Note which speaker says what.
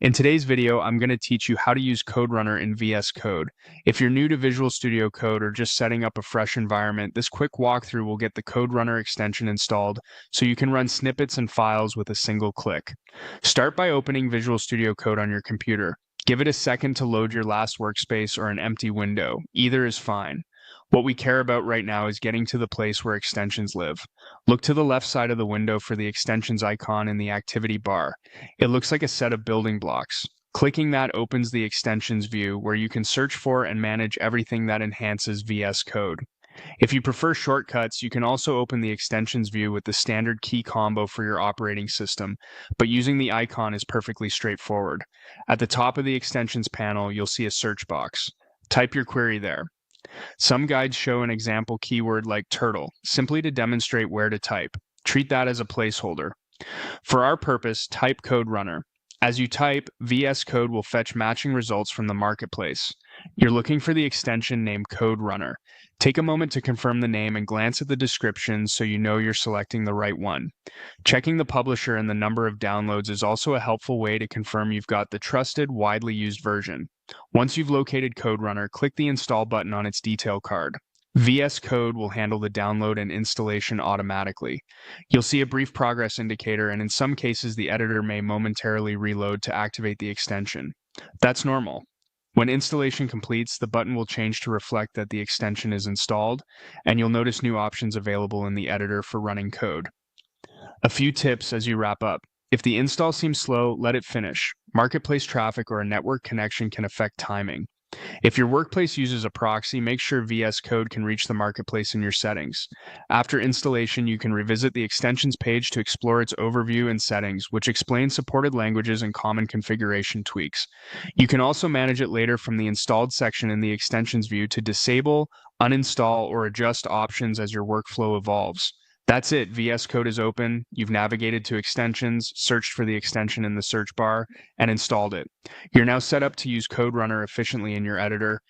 Speaker 1: In today's video, I'm going to teach you how to use CodeRunner in VS Code. If you're new to Visual Studio Code or just setting up a fresh environment, this quick walkthrough will get the CodeRunner extension installed so you can run snippets and files with a single click. Start by opening Visual Studio Code on your computer. Give it a second to load your last workspace or an empty window. Either is fine. What we care about right now is getting to the place where extensions live. Look to the left side of the window for the extensions icon in the activity bar. It looks like a set of building blocks. Clicking that opens the extensions view where you can search for and manage everything that enhances VS Code. If you prefer shortcuts, you can also open the extensions view with the standard key combo for your operating system, but using the icon is perfectly straightforward. At the top of the extensions panel, you'll see a search box. Type your query there. Some guides show an example keyword like turtle, simply to demonstrate where to type. Treat that as a placeholder. For our purpose, type CodeRunner. As you type, VS Code will fetch matching results from the marketplace. You're looking for the extension named CodeRunner. Take a moment to confirm the name and glance at the description so you know you're selecting the right one. Checking the publisher and the number of downloads is also a helpful way to confirm you've got the trusted, widely used version. Once you've located CodeRunner, click the install button on its detail card. VS Code will handle the download and installation automatically. You'll see a brief progress indicator, and in some cases, the editor may momentarily reload to activate the extension. That's normal. When installation completes, the button will change to reflect that the extension is installed, and you'll notice new options available in the editor for running code. A few tips as you wrap up. If the install seems slow, let it finish. Marketplace traffic or a network connection can affect timing. If your workplace uses a proxy, make sure VS Code can reach the marketplace in your settings. After installation, you can revisit the extensions page to explore its overview and settings, which explain supported languages and common configuration tweaks. You can also manage it later from the installed section in the extensions view to disable, uninstall, or adjust options as your workflow evolves. That's it. VS Code is open. You've navigated to extensions, searched for the extension in the search bar, and installed it. You're now set up to use CodeRunner efficiently in your editor.